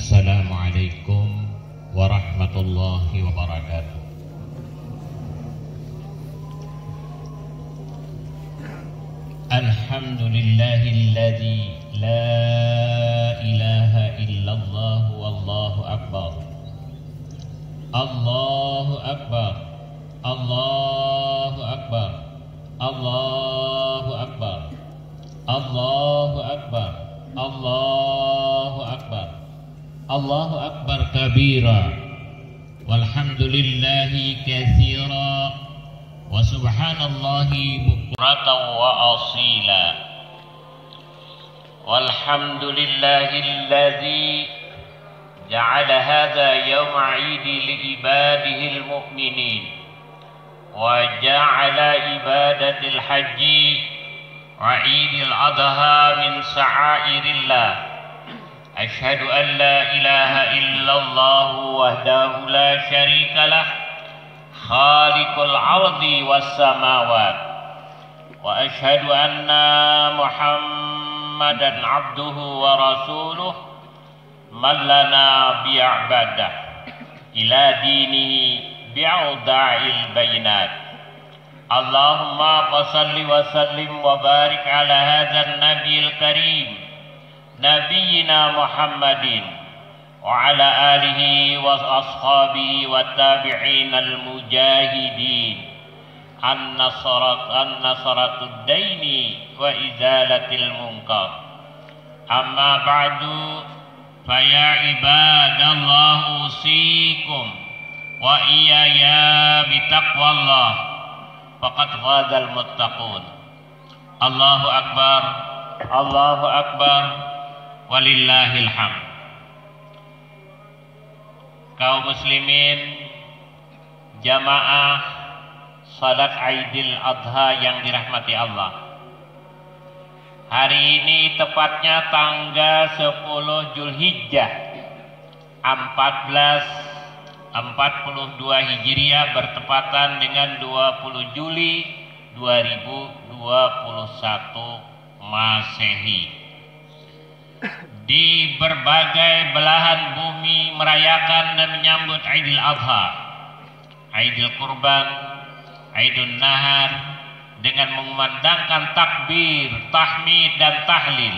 Assalamualaikum warahmatullahi wabarakatuh. Alhamdulillahilladzi la ilaha illallah wallahu akbar. Allahu akbar. Allahu akbar. Allahu akbar. Allahu akbar. Allahu akbar. Allahu akbar kabira. Walhamdulillahi katsira. Wa subhanallahi bukratan wa asila. Walhamdulillahilladzi ja'ala hadza yawma 'idi li ibadihil mu'minin wa ja'ala ibadatil haji wa 'idil adha min sa'airillah. Asyhadu an la ilaha illallah wahdahu la syarika lah khaliqul ardi was samawat wa asyhadu anna muhammadan abduhu wa rasuluh man lana bi'abadah ila dinihi bi'uda'il bayinat. Allahumma salli wa sallim wa barik ala hadzal nabiyil karim Nabiyyina Muhammadin wa ala alihi wa ashabihi wa tabi'in al-mujahidin an-nasaratud daini wa izalatil munkar. Amma ba'du, faya ibadallah usikum wa iyaya bitaqwallah faqad ghadal muttaqun. Allahu akbar, Allahu akbar, walillahil hamd. Kaum muslimin, jamaah salat Aidil Adha yang dirahmati Allah. Hari ini tepatnya tanggal 10 Zulhijjah 1442 Hijriah bertepatan dengan 20 Juli 2021 Masehi. Di berbagai belahan bumi merayakan dan menyambut Aidil Adha, Aidil Kurban, Aidul Nahar dengan mengumandangkan takbir, tahmid dan tahlil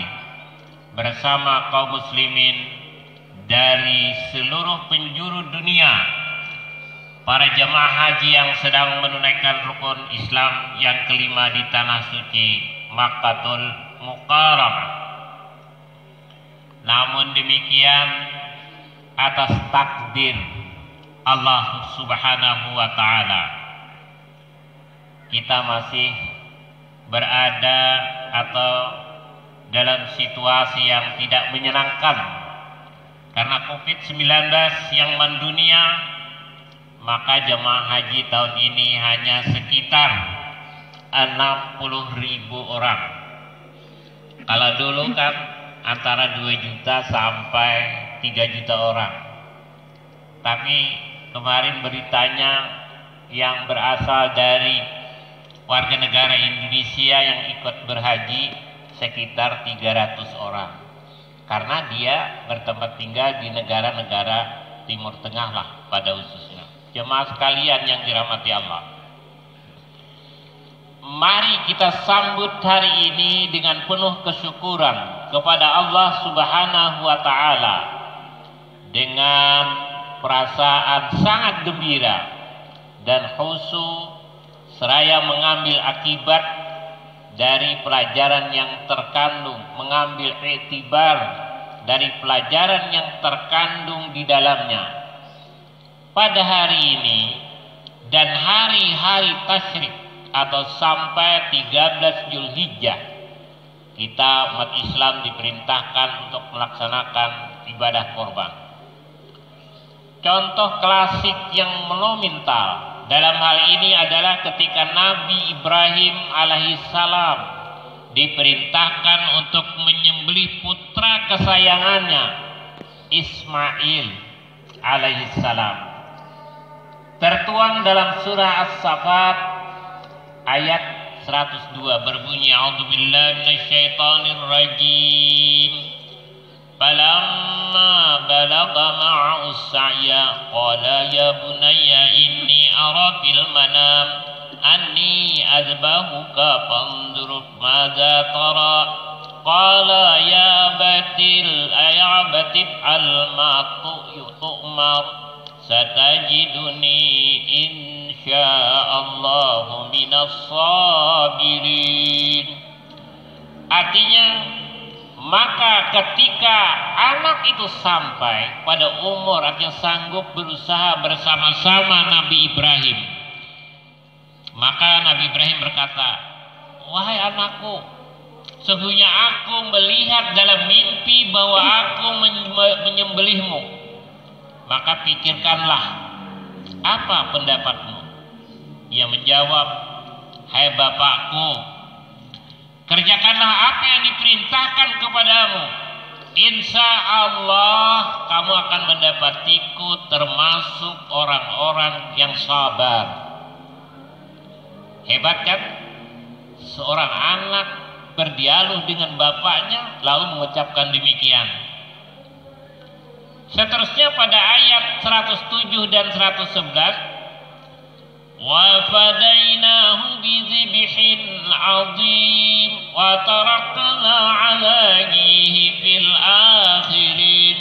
bersama kaum muslimin dari seluruh penjuru dunia, para jamaah haji yang sedang menunaikan rukun Islam yang kelima di tanah suci Makkatul Mukarramah. Namun demikian, atas takdir Allah Subhanahu wa Ta'ala, kita masih berada atau dalam situasi yang tidak menyenangkan karena COVID-19 yang mendunia. Maka jemaah haji tahun ini hanya sekitar 60.000 orang. Kalau dulu kan antara 2 juta sampai 3 juta orang. Tapi kemarin beritanya yang berasal dari warga negara Indonesia yang ikut berhaji sekitar 300 orang. Karena dia bertempat tinggal di negara-negara Timur Tengah lah pada khususnya. Jemaah sekalian yang dirahmati Allah, mari kita sambut hari ini dengan penuh kesyukuran kepada Allah Subhanahu wa Ta'ala dengan perasaan sangat gembira dan khusyuk, seraya mengambil akibat dari pelajaran yang terkandung, mengambil iktibar dari pelajaran yang terkandung di dalamnya. Pada hari ini dan hari-hari tasyrik atau sampai 13 Zulhijjah, kita umat Islam diperintahkan untuk melaksanakan ibadah korban. Contoh klasik yang monumental dalam hal ini adalah ketika Nabi Ibrahim alaihissalam diperintahkan untuk menyembelih putra kesayangannya Ismail alaihissalam. Tertuang dalam surah As-Saffat ayat 102 berbunyi, a'udzubillahi minasyaitonir rajim, فلما بلغ معه السعي قال يا بني إني أرى في المنام أني أذبحك فانظر ماذا ترى قال يا أبت افعل ما تؤمر ستجدني إن شاء الله من الصابرين. Artinya, maka ketika anak itu sampai pada umur yang sanggup berusaha bersama-sama Nabi Ibrahim, maka Nabi Ibrahim berkata, wahai anakku, sesungguhnya aku melihat dalam mimpi bahwa aku menyembelihmu. Maka pikirkanlah, apa pendapatmu? Ia menjawab, hai bapakku, kerjakanlah apa yang diperintahkan kepadamu. Insya Allah kamu akan mendapatiku termasuk orang-orang yang sabar. Hebat kan? Seorang anak berdialog dengan bapaknya lalu mengucapkan demikian. Seterusnya pada ayat 107 dan 111, وَفَدَيْنَاهُ بِذِبْحٍ عَظِيمٍ وَتَرَكْنَا عَلَيْهِ فِي الْآخِرِينَ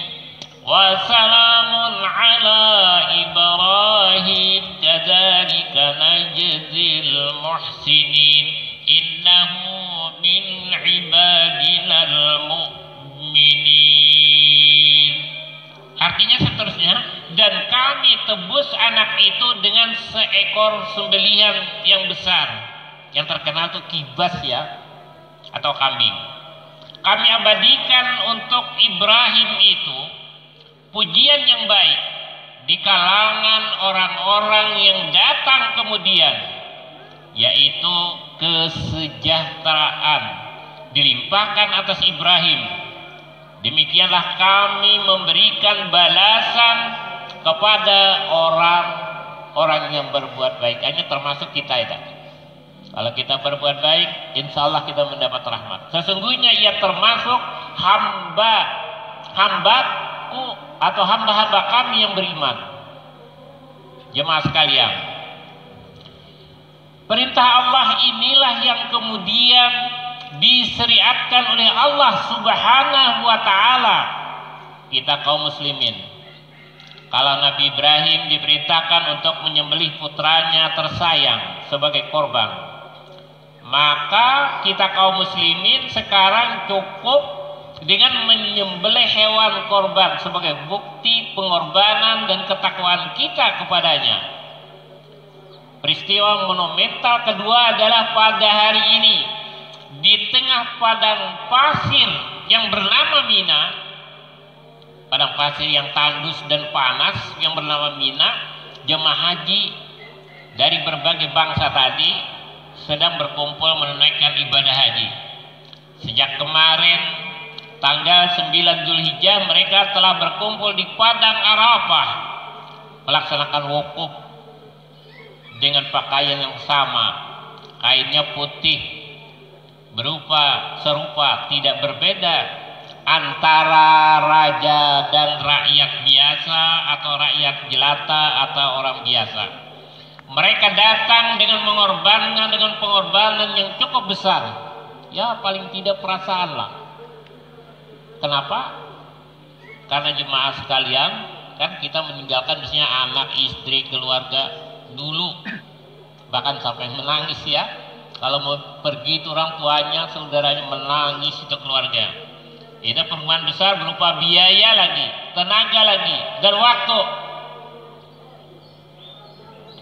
وَسَلَامٌ عَلَى إِبْرَاهِيمَ كَذَلِكَ نَجْزِي الْمُحْسِنِينَ إِنَّهُ مِنْ عِبَادِنَا الْمُؤْمِنِينَ. Artinya seterusnya, dan kami tebus anak itu dengan seekor sembelihan yang besar, yang terkenal itu kibas ya, atau kambing. Kami abadikan untuk Ibrahim itu pujian yang baik di kalangan orang-orang yang datang kemudian, yaitu kesejahteraan dilimpahkan atas Ibrahim. Demikianlah kami memberikan balasan kepada orang-orang yang berbuat baik. Ini termasuk kita ya. Kalau kita berbuat baik, insya Allah kita mendapat rahmat. Sesungguhnya ia termasuk hambaku atau hamba-hamba kami yang beriman. Jemaah sekalian, perintah Allah inilah yang kemudian disyariatkan oleh Allah Subhanahu wa ta'ala. Kita kaum muslimin, kalau Nabi Ibrahim diperintahkan untuk menyembelih putranya tersayang sebagai korban, maka kita kaum muslimin sekarang cukup dengan menyembelih hewan korban sebagai bukti pengorbanan dan ketakwaan kita kepadanya. Peristiwa monumental kedua adalah pada hari ini, di tengah padang pasir yang bernama Mina, padang pasir yang tandus dan panas yang bernama Mina, jemaah haji dari berbagai bangsa tadi sedang berkumpul menunaikan ibadah haji. Sejak kemarin tanggal 9 Zulhijjah mereka telah berkumpul di padang Arafah melaksanakan wukuf dengan pakaian yang sama, kainnya putih, serupa, tidak berbeda antara raja dan rakyat biasa atau rakyat jelata atau orang biasa. Mereka datang dengan pengorbanan yang cukup besar, ya paling tidak perasaan lah. Kenapa? Karena jemaah sekalian, kan kita meninggalkan misalnya anak, istri, keluarga dulu, bahkan sampai menangis ya. Kalau mau pergi itu orang tuanya, saudaranya menangis itu keluarga. Itu pertemuan besar berupa biaya lagi, tenaga lagi, dan waktu.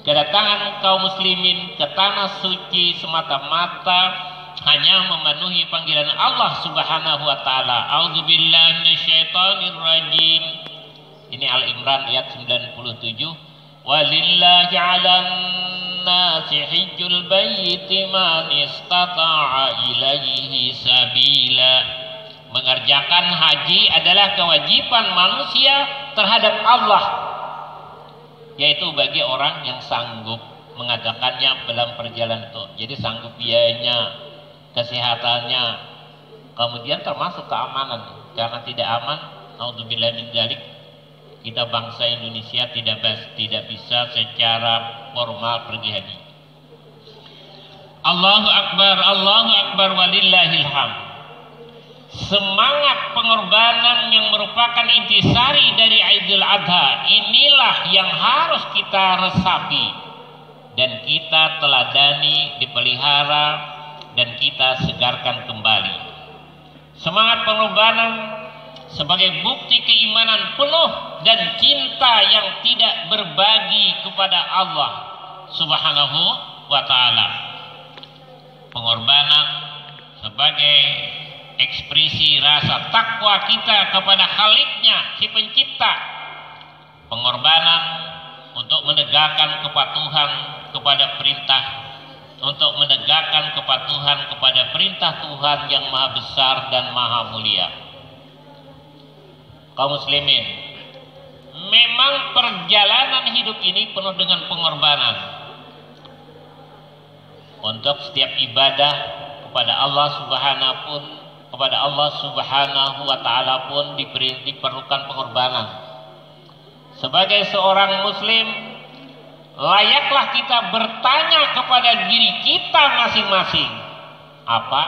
Kedatangan kaum muslimin ke tanah suci semata-mata hanya memenuhi panggilan Allah Subhanahu wa taala. A'udzubillahi minasyaitonirrajim. Ini Al-Imran ayat 97. Walillahi 'alan nasi hijjul baiti man istata'a ilaihi sabila. Mengerjakan haji adalah kewajiban manusia terhadap Allah, yaitu bagi orang yang sanggup mengadakannya dalam perjalanan itu. Jadi sanggup biayanya, kesehatannya, kemudian termasuk keamanan. Karena tidak aman naudzubillah min dzalik, kita bangsa Indonesia tidak bisa secara formal pergi haji. Allahu Akbar walillahil hamd. Semangat pengorbanan yang merupakan intisari dari Idul Adha inilah yang harus kita resapi dan kita teladani, dipelihara dan kita segarkan kembali. Semangat pengorbanan sebagai bukti keimanan penuh dan cinta yang tidak berbagi kepada Allah Subhanahu wa ta'ala. Pengorbanan sebagai ekspresi rasa takwa kita kepada Khaliknya, si pencipta. Pengorbanan untuk menegakkan kepatuhan kepada perintah, untuk menegakkan kepatuhan kepada perintah Tuhan yang maha besar dan maha mulia. Kaum muslimin, memang perjalanan hidup ini penuh dengan pengorbanan. Untuk setiap ibadah kepada Allah Subhanahu wa ta'ala pun diperlukan pengorbanan. Sebagai seorang muslim, layaklah kita bertanya kepada diri kita masing-masing, apa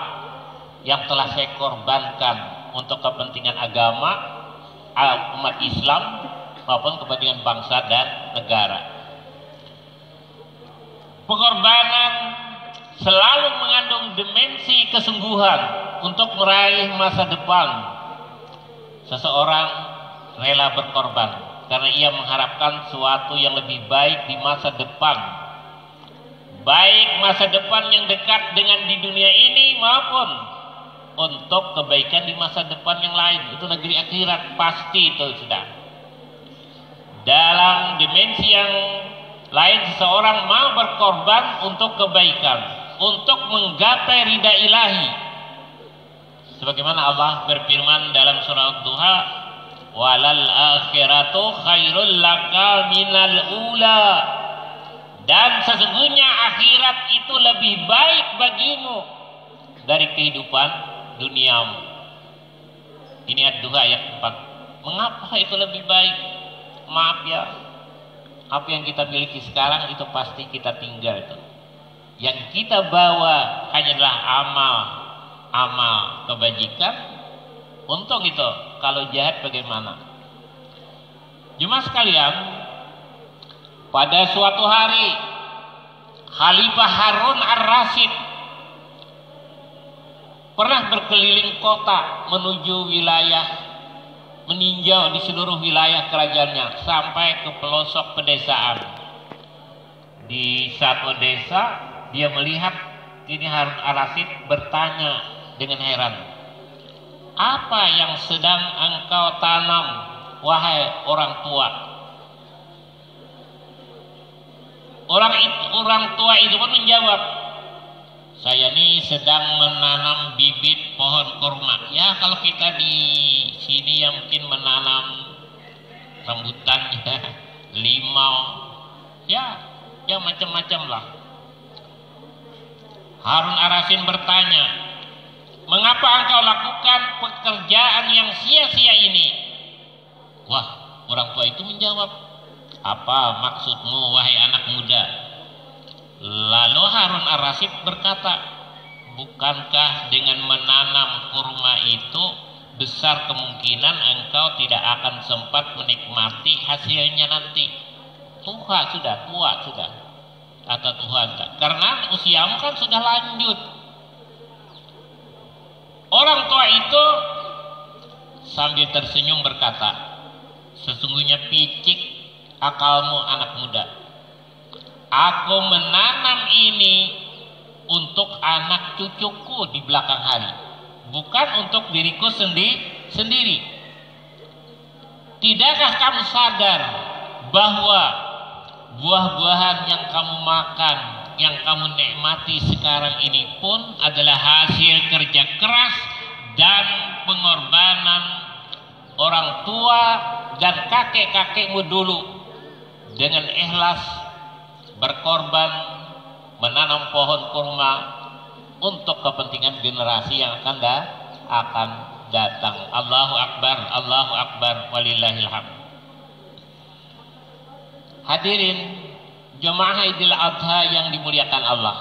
yang telah saya korbankan untuk kepentingan agama, umat Islam maupun kepentingan bangsa dan negara. Pengorbanan selalu mengandung dimensi kesungguhan untuk meraih masa depan. Seseorang rela berkorban karena ia mengharapkan sesuatu yang lebih baik di masa depan, baik masa depan yang dekat dengan di dunia ini maupun untuk kebaikan di masa depan yang lain. Itu negeri akhirat, pasti itu sudah. Dalam dimensi yang lain, seseorang mau berkorban untuk kebaikan, untuk menggapai ridha ilahi. Sebagaimana Allah berfirman dalam surah Duha, walal akhiratu khairul laka minal ula. Dan sesungguhnya akhirat itu lebih baik bagimu dari kehidupan duniamu. Ini Ad-Duha ayat 4. Mengapa itu lebih baik? Maaf ya, apa yang kita miliki sekarang itu pasti kita tinggal itu. Yang kita bawa hanyalah amal kebajikan. Untung itu. Kalau jahat bagaimana? Jemaah sekalian, pada suatu hari Khalifah Harun ar-Rasyid pernah berkeliling kota menuju wilayah, meninjau di seluruh wilayah kerajaannya sampai ke pelosok pedesaan. Di satu desa dia melihat ini Harun ar-Rasyid bertanya dengan heran, apa yang sedang engkau tanam wahai orang tua? Orang tua itu pun menjawab, saya ini sedang menanam bibit pohon kurma. Ya kalau kita di sini ya mungkin menanam rambutan, limau, ya macam-macam lah. Harun ar-Rasyid bertanya, mengapa engkau lakukan pekerjaan yang sia-sia ini? Wah, orang tua itu menjawab, apa maksudmu wahai anak muda? Lalu Harun ar-Rasyid berkata, bukankah dengan menanam kurma itu besar kemungkinan engkau tidak akan sempat menikmati hasilnya nanti? Tua sudah, atau Tuhan, karena usiamu kan sudah lanjut. Orang tua itu sambil tersenyum berkata, sesungguhnya picik akalmu anak muda. Aku menanam ini untuk anak cucuku di belakang hari, bukan untuk diriku sendiri. Tidakkah kamu sadar bahwa buah-buahan yang kamu makan, yang kamu nikmati sekarang ini pun adalah hasil kerja keras dan pengorbanan orang tua dan kakek-kakekmu dulu dengan ikhlas berkorban menanam pohon kurma untuk kepentingan generasi yang akan datang. Allahu Akbar, walillahil hamd. Hadirin jemaah Idul Adha yang dimuliakan Allah.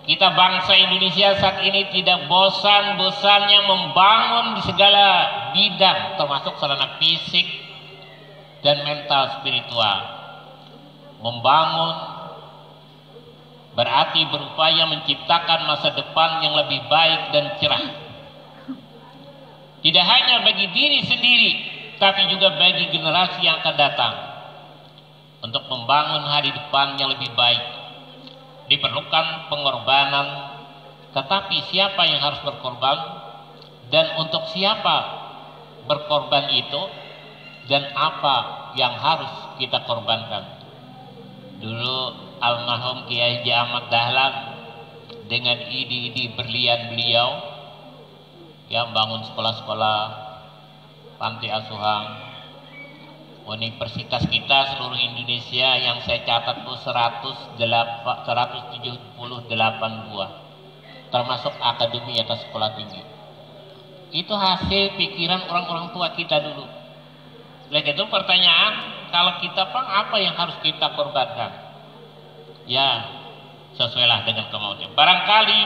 Kita bangsa Indonesia saat ini tidak bosan-bosannya membangun di segala bidang, termasuk sarana fisik dan mental spiritual. Membangun berarti berupaya menciptakan masa depan yang lebih baik dan cerah. Tidak hanya bagi diri sendiri, tapi juga bagi generasi yang akan datang. Untuk membangun hari depan yang lebih baik, diperlukan pengorbanan. Tetapi siapa yang harus berkorban? Dan untuk siapa berkorban itu? Dan apa yang harus kita korbankan? Dulu almarhum Kiai Haji Ahmad Dahlan dengan ide-ide berlian beliau yang bangun sekolah-sekolah, panti asuhan, universitas kita seluruh Indonesia yang saya catat tuh 178 buah, termasuk akademi atas sekolah tinggi. Itu hasil pikiran orang-orang tua kita dulu. Lagi itu pertanyaan, kalau kita apa yang harus kita korbankan? Ya, sesuailah dengan kemauan. Barangkali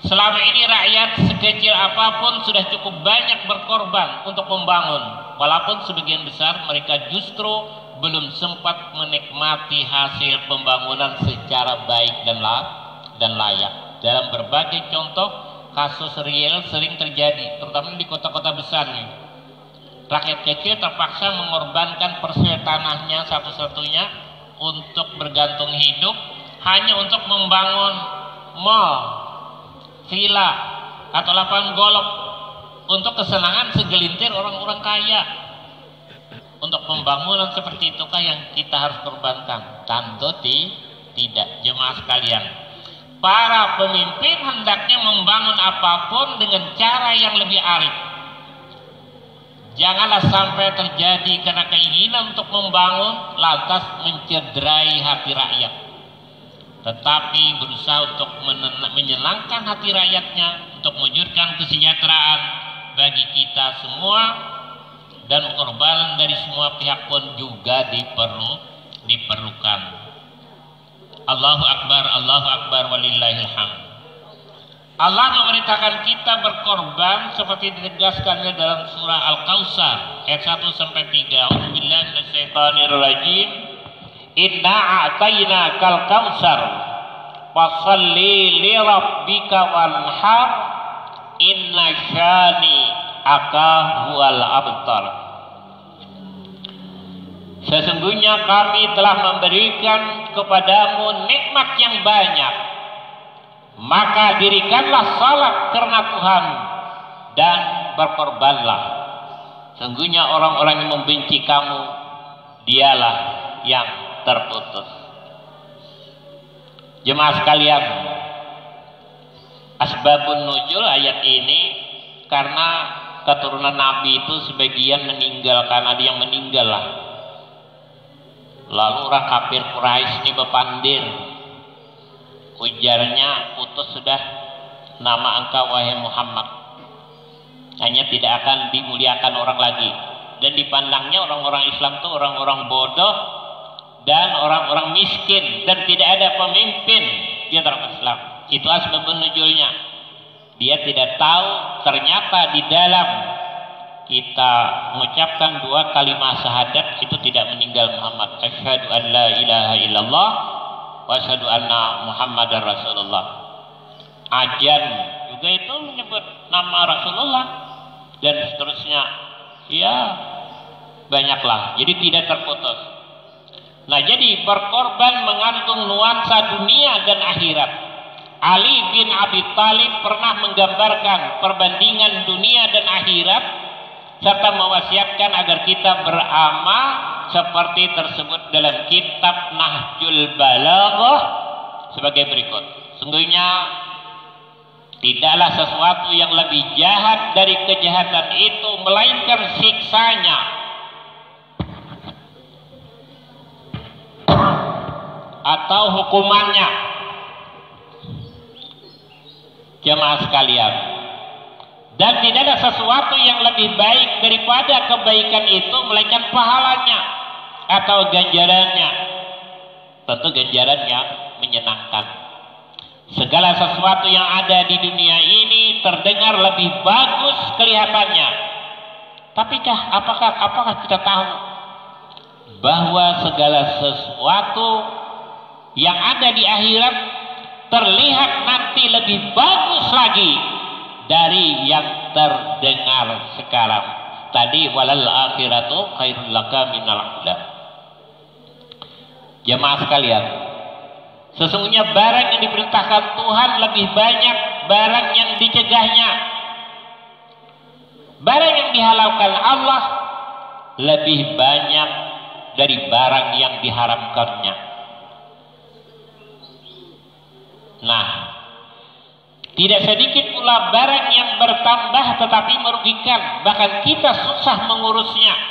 selama ini rakyat sekecil apapun sudah cukup banyak berkorban untuk membangun. Walaupun sebagian besar mereka justru belum sempat menikmati hasil pembangunan secara baik dan layak. Dalam berbagai contoh kasus real sering terjadi, terutama di kota-kota besar nih. Rakyat kecil terpaksa mengorbankan persel tanahnya satu-satunya untuk bergantung hidup hanya untuk membangun mall, villa, atau lapangan golf untuk kesenangan segelintir orang-orang kaya. Untuk pembangunan seperti itukah yang kita harus korbankan? Tentu tidak, jemaah sekalian. Para pemimpin hendaknya membangun apapun dengan cara yang lebih arif. Janganlah sampai terjadi karena keinginan untuk membangun lantas mencederai hati rakyat, tetapi berusaha untuk menyenangkan hati rakyatnya, untuk mewujudkan kesejahteraan bagi kita semua, dan pengorbanan dari semua pihak pun juga diperlukan. Allahu Akbar, walillahil hamd. Allah memerintahkan kita berkorban seperti ditegaskannya dalam surah Al-Kautsar ayat 1 sampai 3. A'udzubillahi minasyaitonirrajim. Inna a'tainakal kautsar fasholli li rabbika wanhar inna syani aka huwal abtar. Sesungguhnya kami telah memberikan kepadamu nikmat yang banyak, maka dirikanlah salat karena Tuhan dan berkorbanlah. Sesungguhnya orang-orang yang membenci kamu, dialah yang terputus. Jemaah sekalian, asbabun nuzul ayat ini karena keturunan Nabi itu sebagian meninggal, karena ada yang meninggal lah. Lalu orang kafir Quraisy ini bepandir, ujarnya putus sudah nama engkau wahai Muhammad, hanya tidak akan dimuliakan orang lagi. Dan dipandangnya orang-orang Islam itu orang-orang bodoh dan orang-orang miskin dan tidak ada pemimpin di antara Islam. Itu asbabun nuzulnya. Dia tidak tahu ternyata di dalam kita mengucapkan dua kalimat syahadat itu tidak meninggal Muhammad. Asyhadu an la ilaha illallah wa asyhadu anna Muhammadar Rasulullah. Ajan juga itu menyebut nama Rasulullah dan seterusnya. Ya, banyaklah. Jadi tidak terputus. Nah, jadi berkorban mengandung nuansa dunia dan akhirat. Ali bin Abi Thalib pernah menggambarkan perbandingan dunia dan akhirat serta mewasiatkan agar kita beramal seperti tersebut dalam kitab Nahjul Balaghah sebagai berikut. Sungguhnya tidaklah sesuatu yang lebih jahat dari kejahatan itu melainkan siksanya. Atau hukumannya. Jemaah sekalian, Dan tidak ada sesuatu yang lebih baik daripada kebaikan itu melainkan pahalanya atau ganjarannya. Tentu ganjaran yang menyenangkan. Segala sesuatu yang ada di dunia ini terdengar lebih bagus kelihatannya. Tapi apakah kita tahu bahwa segala sesuatu yang ada di akhirat terlihat nanti lebih bagus lagi dari yang terdengar sekarang. Tadi walal akhiratu khairul laka minal ula. Jemaah sekalian, sesungguhnya barang yang diperintahkan Tuhan lebih banyak barang yang dicegahnya. Barang yang dihalalkan Allah lebih banyak dari barang yang diharamkannya. Nah, tidak sedikit pula barang yang bertambah tetapi merugikan, bahkan kita susah mengurusnya.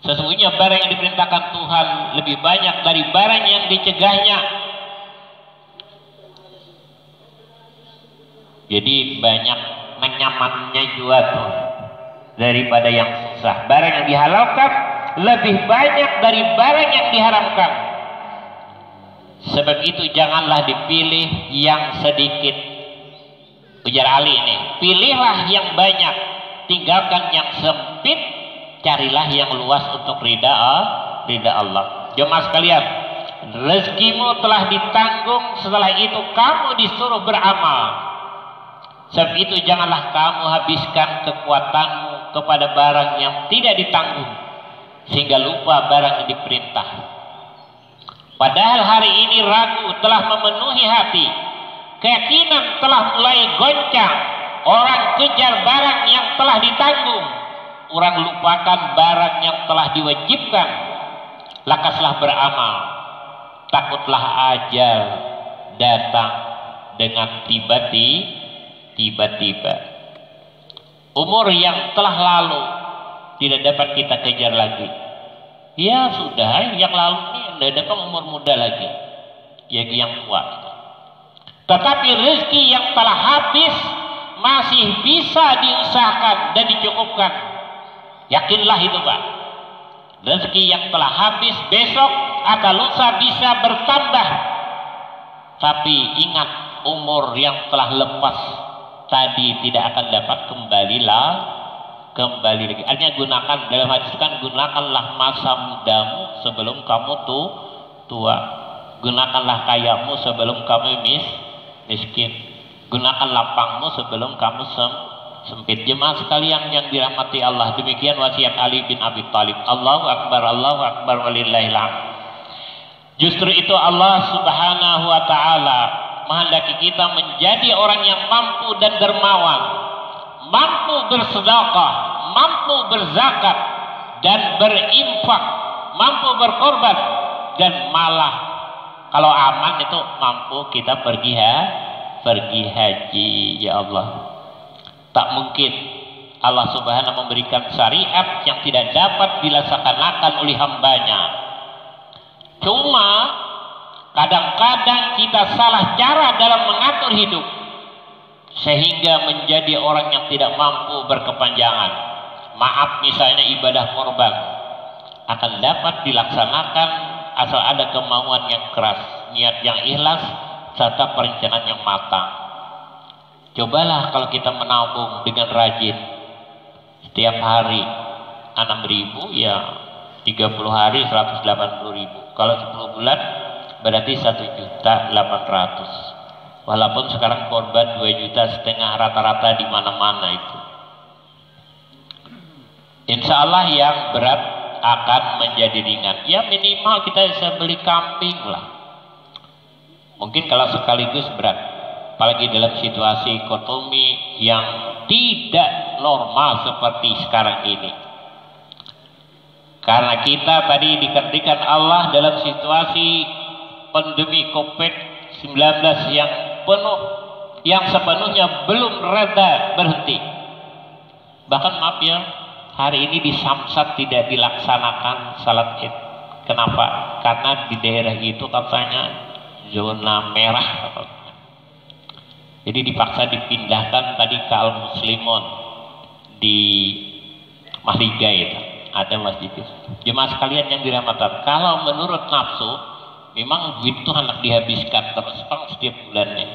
Sesungguhnya barang yang diperintahkan Tuhan lebih banyak dari barang yang dicegahnya. Jadi banyak menyamannya juga tuh daripada yang susah. Barang yang dihalalkan lebih banyak dari barang yang diharamkan. Sebab itu janganlah dipilih yang sedikit. Ujar Ali ini, pilihlah yang banyak, tinggalkan yang sempit, carilah yang luas untuk ridha Allah. Jemaah sekalian, rezekimu telah ditanggung, setelah itu kamu disuruh beramal. Sebab itu janganlah kamu habiskan kekuatanmu kepada barang yang tidak ditanggung, sehingga lupa barang yang diperintah. Padahal hari ini ragu telah memenuhi hati, keyakinan telah mulai goncang. Orang kejar barang yang telah ditanggung, orang lupakan barang yang telah diwajibkan. Lakaslah beramal, takutlah ajal datang dengan tiba-tiba. Umur yang telah lalu tidak dapat kita kejar lagi. Ya sudah, yang lalu ini tidak dapat umur muda lagi, yang tua. Tetapi rezeki yang telah habis masih bisa diusahakan dan dicukupkan. Yakinlah itu Pak. Rezeki yang telah habis besok atau lusa bisa bertambah. Tapi ingat, umur yang telah lepas tadi tidak akan dapat kembali lagi. Artinya gunakan, dalam hadis kan, gunakanlah masa mudamu sebelum kamu tua. Gunakanlah kayamu sebelum kamu miskin. Gunakan lapangmu sebelum kamu sempit. Jemaah sekalian yang dirahmati Allah, demikian wasiat Ali bin Abi Thalib. Allahu Akbar walillahil hamd. Justru itu Allah Subhanahu wa taala menghendaki kita menjadi orang yang mampu dan dermawan, mampu bersedekah, mampu berzakat dan berinfak, mampu berkorban, dan malah kalau aman itu mampu kita pergi haji. Ya Allah, tak mungkin Allah Subhanahu memberikan syariat yang tidak dapat dilaksanakan oleh hambanya. Cuma kadang-kadang kita salah cara dalam mengatur hidup, sehingga menjadi orang yang tidak mampu berkepanjangan. Maaf, misalnya ibadah korban akan dapat dilaksanakan asal ada kemauan yang keras, niat yang ikhlas, serta perencanaan yang matang. Cobalah kalau kita menabung dengan rajin, setiap hari 6.000, ya 30 hari 180.000. Kalau 10 bulan berarti 1.800.000. Walaupun sekarang korban 2,5 juta rata-rata di mana-mana itu. Insya Allah yang berat akan menjadi ringan. Ya minimal kita bisa beli kambing lah. Mungkin kalau sekaligus berat, apalagi dalam situasi ekonomi yang tidak normal seperti sekarang ini. Karena kita tadi dikendalikan Allah dalam situasi pandemi COVID-19 yang sepenuhnya belum reda berhenti. Bahkan maaf ya, hari ini di Samsat tidak dilaksanakan salat Id. Kenapa? Karena di daerah itu katanya zona merah. Jadi dipaksa dipindahkan tadi ke Al Muslimun di Mahliga itu. Ada masjid itu. Jemaah sekalian yang dirahmati, kalau menurut nafsu, memang duit itu hendak dihabiskan terus setiap bulannya.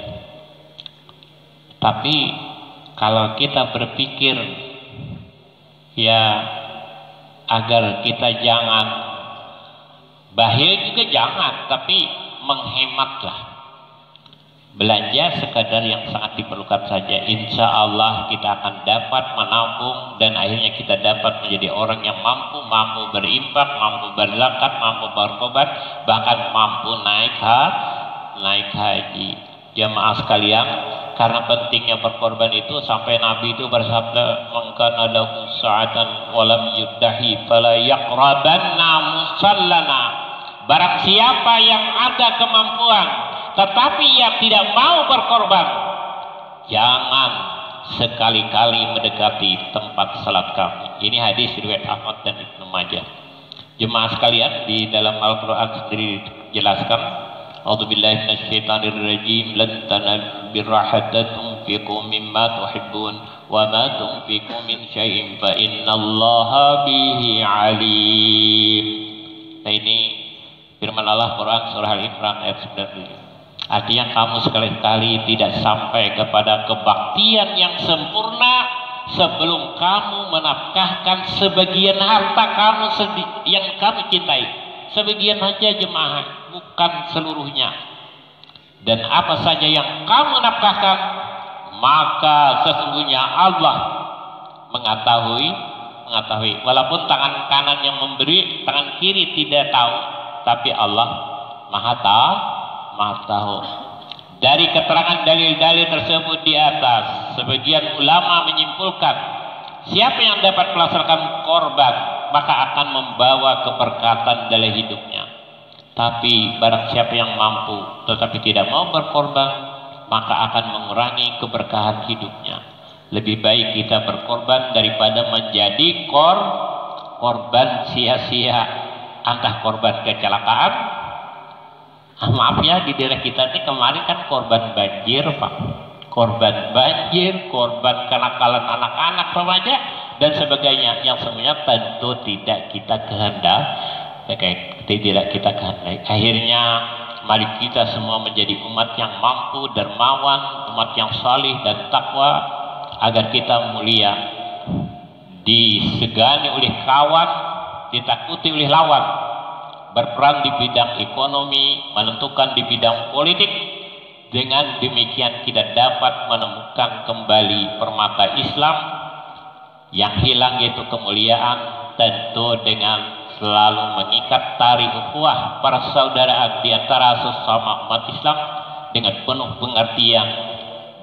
Tapi kalau kita berpikir ya agar kita jangan bahil juga jangan, tapi menghematlah. Belanja sekadar yang sangat diperlukan saja. Insya Allah kita akan dapat menabung dan akhirnya kita dapat menjadi orang yang mampu berimpak, mampu berzakat, mampu bertobat, bahkan mampu naik haji. Jamaah sekalian, karena pentingnya berkorban itu sampai Nabi itu bersabda, "Mangkana lahu sa'atan wa lam yuddahi fala yaqrabanna musallana." Barang siapa yang ada kemampuan tetapi ia tidak mau berkorban, jangan sekali-kali mendekati tempat salat kami. Ini hadis riwayat Ahmad dan Ibnu Majah. Jemaah sekalian, di dalam Al-Qur'an sendiri dijelaskan, "A'udzubillahi minasyaitonirrajim, lan tanalul birra hatta tunfiqu mimma tuhibbun wa ma tunfiqu min syai'in fa innallaha bihi alim." Nah, ini firman Allah Quran surah Al-Imran ayat 97. Artinya kamu sekali-kali tidak sampai kepada kebaktian yang sempurna sebelum kamu menafkahkan sebagian harta kamu yang kamu cintai. Sebagian saja jemaah, bukan seluruhnya. Dan apa saja yang kamu nafkahkan, maka sesungguhnya Allah mengetahui. Walaupun tangan kanan yang memberi, tangan kiri tidak tahu, tapi Allah Maha tahu. Dari keterangan dalil-dalil tersebut di atas, sebagian ulama menyimpulkan siapa yang dapat melaksanakan korban maka akan membawa keberkatan dalam hidupnya. Tapi barang siapa yang mampu tetapi tidak mau berkorban, maka akan mengurangi keberkahan hidupnya. Lebih baik kita berkorban daripada menjadi korban sia-sia. Entah korban kecelakaan, maaf ya, di daerah kita ini kemarin kan korban banjir Pak, korban kenakalan anak-anak remaja dan sebagainya, yang semuanya tentu tidak kita kehendaki. Akhirnya mari kita semua menjadi umat yang mampu, dermawan, umat yang salih dan takwa, agar kita mulia, disegani oleh kawan, ditakuti oleh lawan, berperan di bidang ekonomi, menentukan di bidang politik. Dengan demikian kita dapat menemukan kembali permata Islam yang hilang, yaitu kemuliaan, tentu dengan selalu mengikat tali ukhuwah persaudaraan di antara sesama umat Islam dengan penuh pengertian,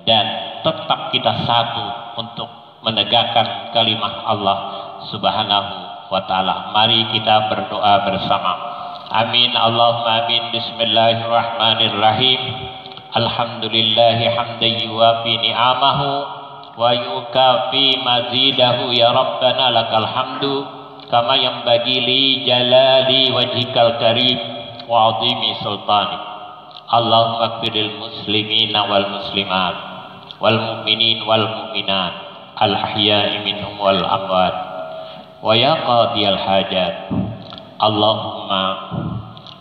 dan tetap kita satu untuk menegakkan kalimat Allah Subhanahu wa ta'ala. Mari kita berdoa bersama. Amin, Allahumma amin. Bismillahirrahmanirrahim. Alhamdulillahi hamdan yuwafi ni'amahu wa yukafi mazidahu. Ya Rabbana lakal hamdu kama yanbaghi li jalali wajhikal karim wa azimi sultanik. Allahumma ighfirlil muslimina wal muslimat wal mu'minin wal mu'minat al ahya'i minhum wal amwat wa ya qadiyal hajat. Allahumma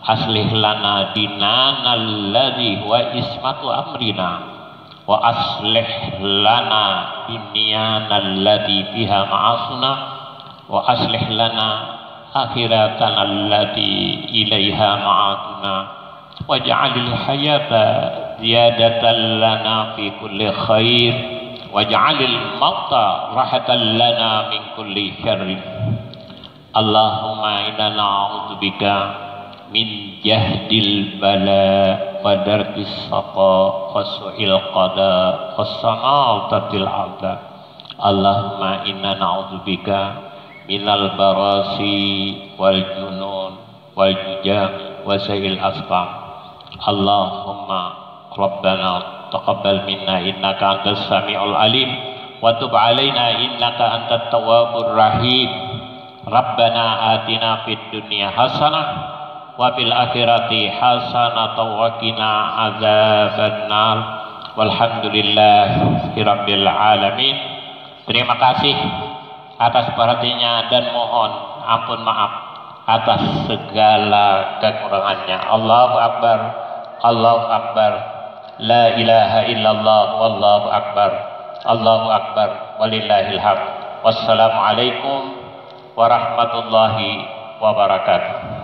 aslih lana dinana alladhi wa ismatu amrina wa aslih lana dunyana alladhi biha ma'asuna wa aslih lana akhiratana alladhi ilaiha ma'atuna waj'alil hayata ziyadatan lana fi kulli khair waj'alil mauta rahatan lana min kulli syarrin. Allahumma inna na'udzubika min jahdil bala wa darkis saqa wa su'il qada wa sama'atatil abda. Allahumma inna na'udzubika minal barasi wal junun wal jujam wa sa'il asqam. Allahumma rabbana taqabbal minna innaka antas sami'ul alim wa tub alaina innaka antat tawwabur rahim. Rabbana atina fid dunya hasanah wa fil akhirati hasanah wa qina adzabannar. Walhamdulillahirabbil alamin. Terima kasih atas perhatiannya dan mohon ampun maaf atas segala kekurangannya. Allahu akbar, Allahu akbar, la ilaha illallah, wallahu akbar, Allahu akbar, walillahil hamd. Wassalamualaikum warahmatullahi wabarakatuh.